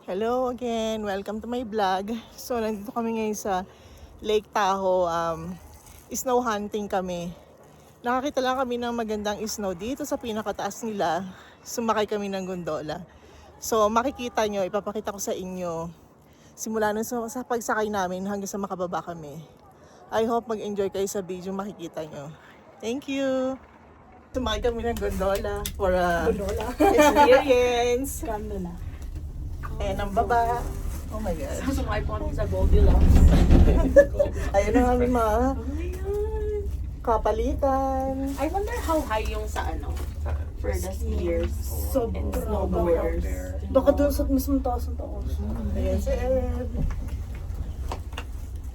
Hello again, welcome to my vlog. So nandito kami ngayon sa Lake Tahoe, snow hunting kami. Nakakita lang kami ng magandang snow dito sa pinakataas nila. Sumakay kami ng gondola. So makikita nyo, ipapakita ko sa inyo simula nun sa pagsakay namin hanggang sa makababa kami. I hope mag-enjoy kayo sa video makikita nyo. Thank you! Sumakay kami ng gondola for experience. Gondola. Ayan ang baba. Oh my God. Sumakay po kami sa Goldilocks. Ayan ang aming mga Oh my God. kapalitan. I wonder how high yung sa for the skiers So, and snowboarders. baka doon sa mismong taas ng taas. Ayan si Ed.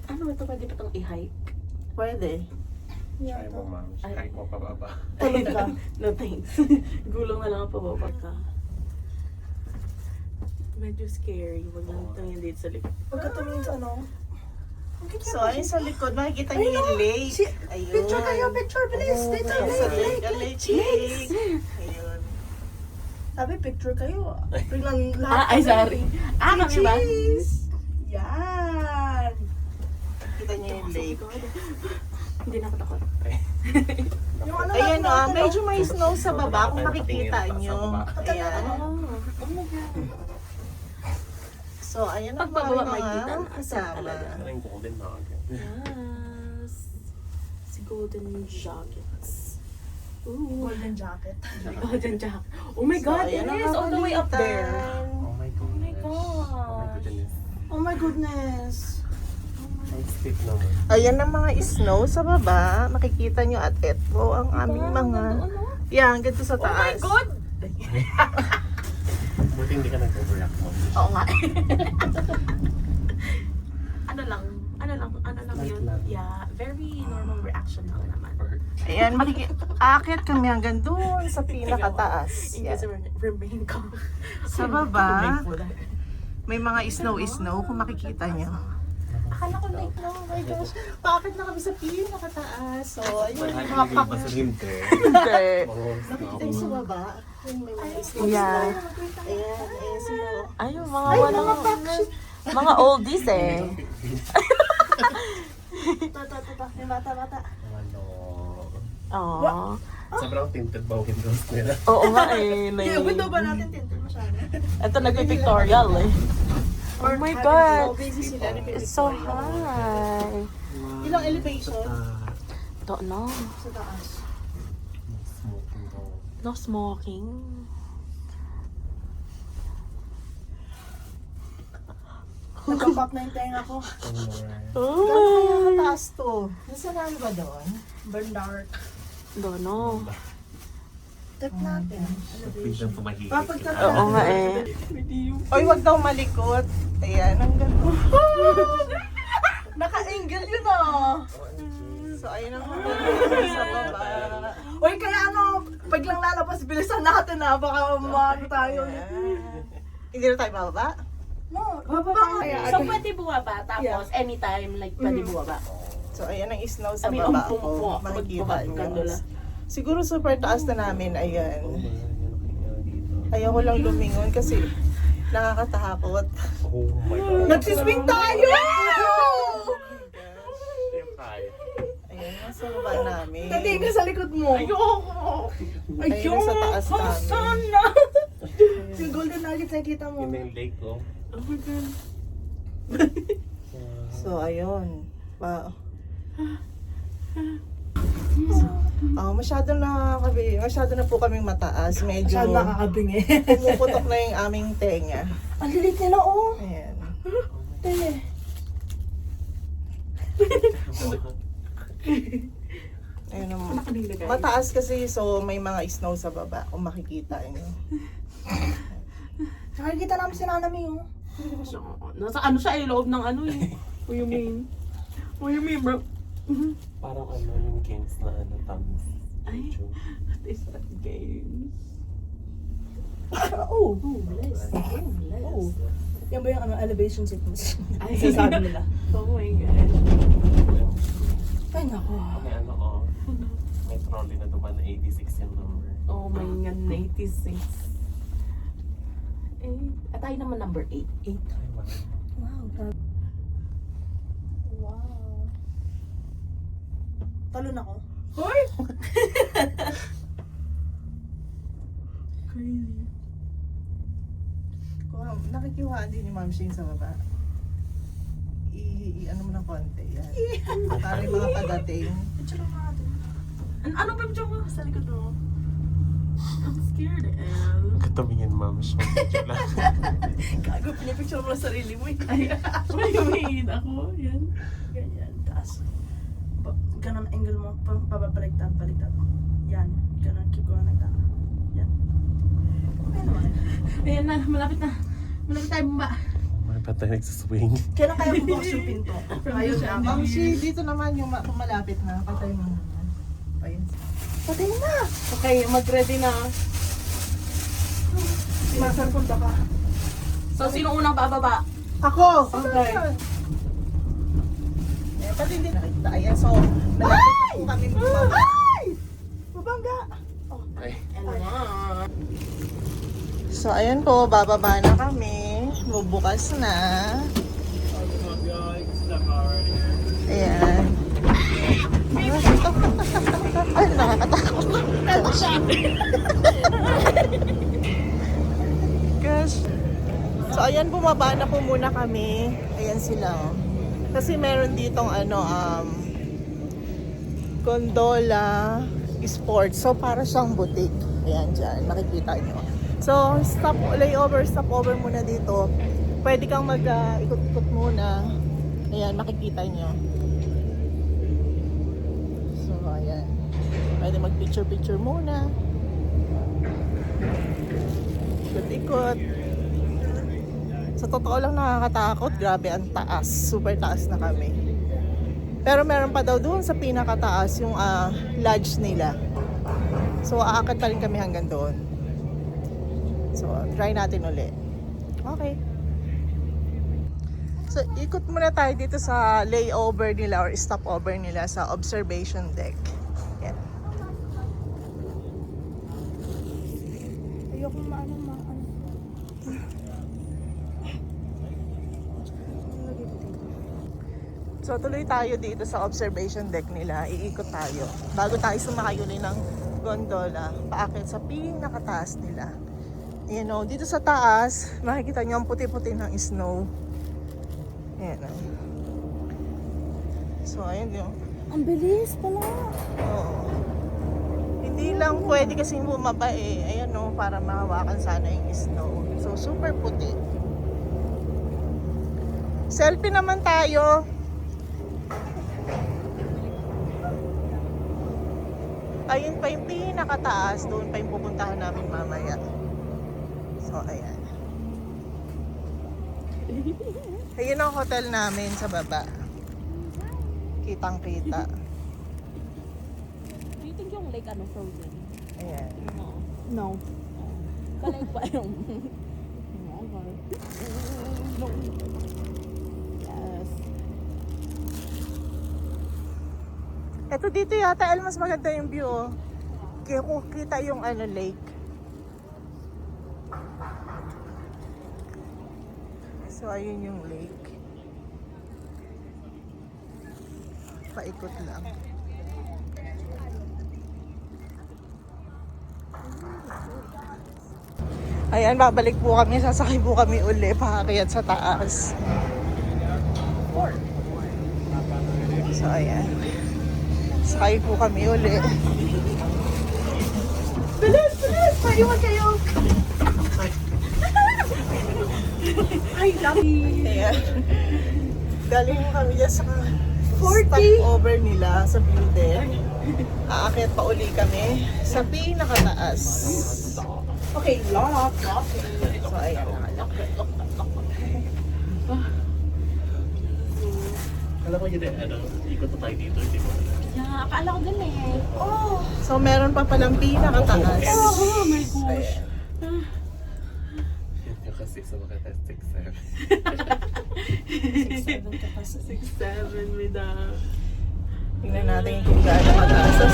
Ano ito, pwede pa itong i-hike? Pwede. Try mo, ma'am. Try mo pababa. Talon ka. No thanks. Gulong na lang ang pababa ka. Medyo scary. Huwag lang tingin dito sa likod. Pagkatumingin sa ano. So, ayun sa likod, makikita niyo yung lake. Ayun. Picture kayo, picture, please. Dito, Sa lake, lake, lake. lake. Ayun. Sabi, picture kayo. Biglang Ay, sorry. Kami ba? Cheese! Yan! Makikita niyo yung lake. Hindi nakatakot. Yung ano Ayan natin, o, medyo may snow sa baba kung makikita niyo. Ayan. Oh my God. So, ayan ang Pagbaba mga makikita na. kasama. Talaga. Ano yung golden nugget? Yes. Si Golden Jackets. Ooh. golden jacket. Golden Jack. Oh my So, God, ayan it ang is all the way up there. kapalitan. Oh my Oh my goodness. Oh my gosh. goodness. Oh my goodness. Ang steep naman. Ayan ang mga snow sa baba. Makikita nyo at ito ang aming mga... Yan, ganito sa Oh my taas. God! Buti hindi ka nag-overreact mo. Oo nga. ano lang yun? Lang. Yeah, very normal reaction lang naman. Ayan, aakyat kami hanggang doon sa pinakataas. In Yan. case remain ko. Sa baba, may mga snow kung makikita nyo. Akala ko like no. Oh my gosh, paakit na kami sa pinakataas. So, ayun, yung mga Mga basahin ko. Hindi. Mga Nakikita nyo sa baba, yung may mga snow. Yeah. Ayan, ayan sila. Ay, yung mga mga oldies eh. Tata. Yung bata. Ano? Aww. Sobrang tinted ba windows nila? Oo nga eh. Yung window Like, ba natin tinted masyado? ito nagpi-pictorial eh. Oh my God. Busy sila. It's so high. Ilang elevation? Don't know. Sa taas. Smoking daw. No smoking. Nagka-pop na yung tenga ko. Oh Gano'n my. taas to? Nasa namin ba doon? Burn dark. Don't know. Tip natin. Biglang tumahigit. Kapag Oo nga eh. Oy, wag daw malikot. Ayan, ang ganda. Naka-angle yun ah. So, ayun ang mga sa baba. Uy, kaya ano, biglang lalabas, bilisan natin ah. Baka maano tayo. Ayan. Hindi na tayo bababa? No, baba kaya. So, pwede buwaba, tapos anytime, like, pwede buwaba. So, ayan ang snow sa I mean, baba ang ko. pumpo, Makikita pagbuhat, nyo. gondola. Siguro super taas na namin. Ayan. Ayoko lang lumingon kasi nakakatakot. Oh my God. Nagsiswing tayo! Ayan, nasa baba namin. Tatiin ka sa likod mo. Ayoko! Ayun sa taas namin. Sana! Yung golden nuggets nakikita mo. Yun na yung lake ko. Oh my God. So, ayun. Wow. Masyado na po kaming mataas. Medyo Saan nakakabing eh. pumuputok na yung aming tenga. Ang lilit nila oh. Ayan. Te. Ayun ang mataas kasi so may mga snow sa baba kung makikita nyo. Nakikita namin si Nanami oh. Nasa ano siya eh, loob ng ano eh. What you mean? What you mean, bro? Parang ano yung games na ano, thumbs. Ay, what is that games? Oh, bless. Oh. Yan ba yung ano, elevation sickness? Ay, Sasabi nila. Oh my God. Ay nako. May ano oh. May trolley na duman na 86 yung number. Oh my God, 96. 8. At tayo naman number 8. 8. Wow, grabe. Wow. Talon ako. Hoy! Crazy. Kung nakikiwaan din ni Ma'am Shane sa baba. Ano mo ng konti yan. Para yung mga padating. Picture mo natin. Ano ba yung mo? Sa likod mo? I'm scared, El. Katabingin, ma'am. Siya. Gago, pinipicture mo lang sarili mo. Ay, what do you mean? Ako? Yan. Ganyan, taas. Ganon angle mo, pababaliktad, baliktad. Yan, ganon, keep going like that. Yan. Okay naman. Ayan na, malapit na. Malapit tayo bumaba. May patay nagsaswing. Kailan kaya bubukas yung pinto? Ayun na. Ma'am Shane, dito naman yung kung malapit na. Patay mo naman. Ayun. Patay na! Okay, mag-ready na. Masan punta ka? So, sino unang bababa? Ako! Okay. Eh, pati hindi nakikita. Ayan, so, malapit na po kami bumaba. Mabangga! Ay. So, ayan po, bababa na kami. Bubukas na. Ayan. Ay, nakakatakot. Gosh. So, ayan, bumaba na po muna kami. Ayan sila. Oh. Kasi meron ditong gondola sports. So, para siyang butik. Ayan dyan, makikita nyo. So, stopover muna dito. Pwede kang mag-ikot-ikot muna. Ayan, makikita nyo. So, ayan. Pwede mag-picture-picture muna. Ikot-ikot. Sa totoo lang nakakatakot. Grabe, ang taas. Super taas na kami. Pero meron pa daw doon sa pinakataas yung lodge nila. So, aakit pa rin kami hanggang doon. So, try natin ulit. Okay. So, ikot muna tayo dito sa layover nila or stopover nila sa observation deck. Yan. Ayoko maano. So, tuloy tayo dito sa observation deck nila. Iikot tayo. Bago tayo sumakay ulit ng gondola, paakit sa pinakataas nila. You know, dito sa taas, makikita nyo ang puti-puti ng snow. Ayan. So, ayun yun. Ang bilis pala. Oo. Hindi lang pwede kasing bumaba eh. Ayan no, para mahawakan sana yung snow. So, super puti. Selfie naman tayo. Ayun pa yung pinakataas. Doon pa yung pupuntahan namin mamaya. So, ayan. Ayun ang hotel namin sa baba. Kitang-kita. Do you think yung lake frozen? Ayan. No. Kalike pa yung... Yes. Eto dito yata, El, mas maganda yung view. Oh. Kaya kung kita yung lake. So, ayun yung lake. Paikot lang. Ayan, babalik po kami. Sasakay po kami uli. Pakakyat sa taas. So, ayan. Sakay po kami uli. Bilis! Paiwan kayo! Ay, lucky! Ayan. Galing kami dyan sa 40? stopover nila sa building. Aakyat pa uli kami sa pinakataas. Okay, lock. So, ayan. Alam ko yun ikot na tayo dito, hindi mo alam. Yeah, akala ko din eh. Oh! So, meron pa palang pinakataas. Oh my gosh. Yun yung kasi sa mga testing 6'7" with the... Tingnan natin kung gaano kataas.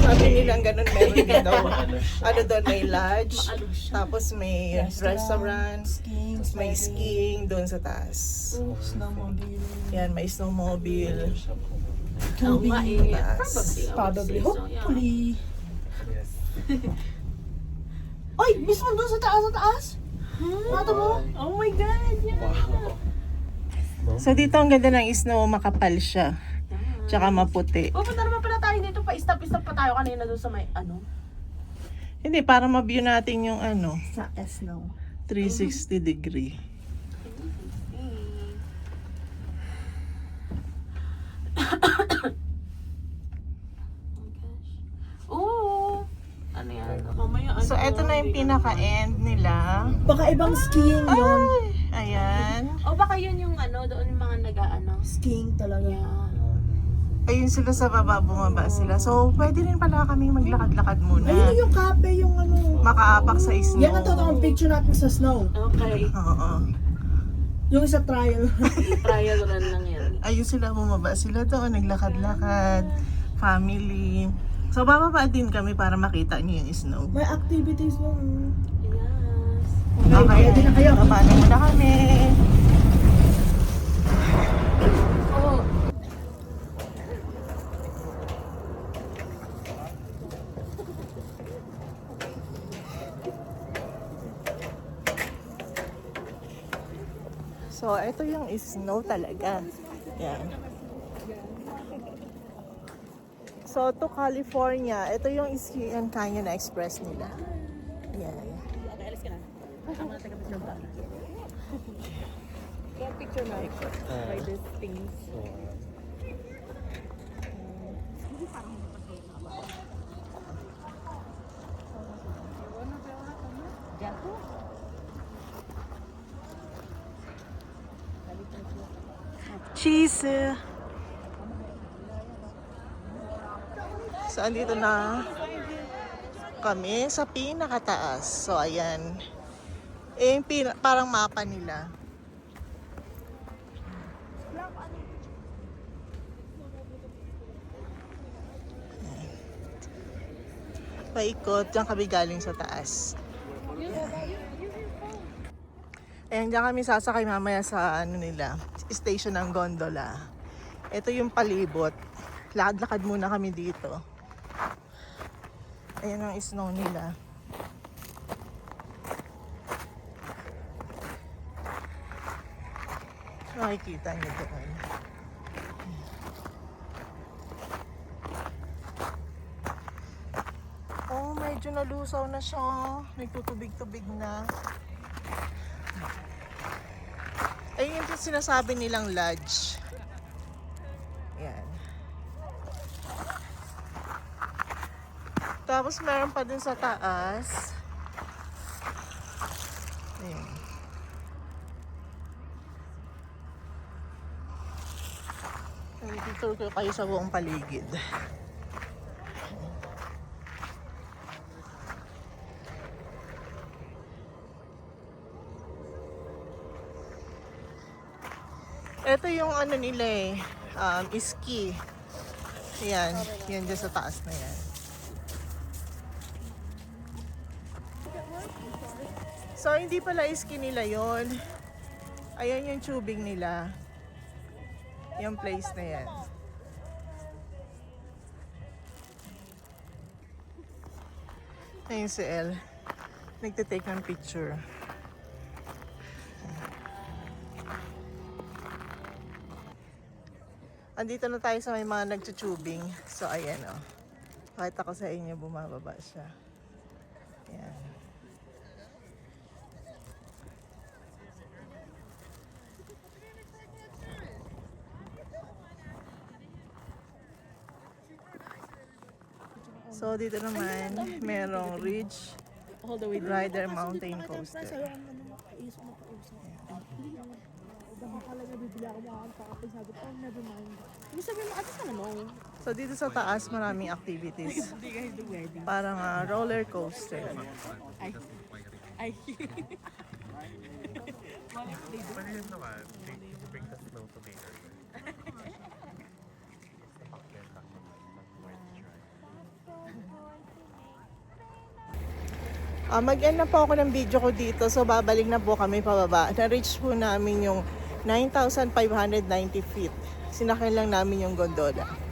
Sabi nilang ganun meron din daw. Ano siya? Ano doon, may lodge, Maalog siya. tapos may restaurant, skiing, tapos may skiing doon sa taas. snowmobile. Yan, may snowmobile. Ano siya po? Oo nga eh. Taas. Probably. I would Probably, say so, yeah. hopefully. Yes. Ay, mismo doon sa taas, sa taas. Mata mo? Oh my God, yeah. Wow. So dito ang ganda ng snow, makapal siya. Tsaka maputi. Pupunta naman pala tayo dito pa. Stop pa tayo kanina doon sa may ano. Hindi, para ma-view natin yung ano, Sa snow. 360 degree. Oh, ano yan? Mamaya ano. So eto na yung pinaka-end nila. Baka ibang skiing yun. Ay, ayan. O baka yun yung ano, doon yung mga nag-ano. Skiing talaga. Yeah. Ayun sila sa baba, bumaba sila. So pwede rin pala kaming maglakad-lakad muna. Ayun yung kape, yung ano. Makaapak sa snow. Yan ang totoong picture natin sa snow. Okay. Oo. Yung isa trial. Trial run lang yan. Ayun sila, bumaba sila doon, naglakad-lakad, family. So bababa din kami para makita niyo yung snow. May activities nun. Yes. Okay, Pwede na kayo. baba na muna kami. Oh. So, ito yung snow talaga. Yan. So, to California, ito yung Ski and Canyon Express nila. Yan. Picture na by these things. Cheese! So, andito na kami sa pinakataas. So, ayan. Eh, yung parang mapa nila. Ayan. Paikot, diyan kami galing sa taas. Ayan, diyan kami sasakay mamaya sa ano nila, station ng gondola. Ito yung palibot. Lakad-lakad muna kami dito. Ayan ang snow nila. Makikita niyo doon. Oh, medyo nalusaw na siya. Nagtutubig-tubig na. Ayun yung sinasabi nilang lodge. Yan. Tapos meron pa dun sa taas. Ayan. Nag-tour ko kayo sa buong paligid. Ito yung ano nila eh, ski. Yan, yan dyan sa taas na yan. So, hindi pala ski nila yon. Ayan yung tubing nila. Yung place na yan. Ayun si Elle. Nagtitake ng picture. Andito na tayo sa may mga nagtutubing. So, ayan o. Pakita ko sa inyo, bumababa siya. Ayan. So, dito naman, merong Ridge Rider Mountain Coaster. So, dito sa taas, maraming activities. Parang roller coaster. Pwede yun naman. Bring the snow to the area. Sa pakyat ako mag-worth try. Mag-end na po ako ng video ko dito. So, babalik na po kami pababa. Na-reach po namin yung 9,590 feet. Sinakyan lang namin yung gondola.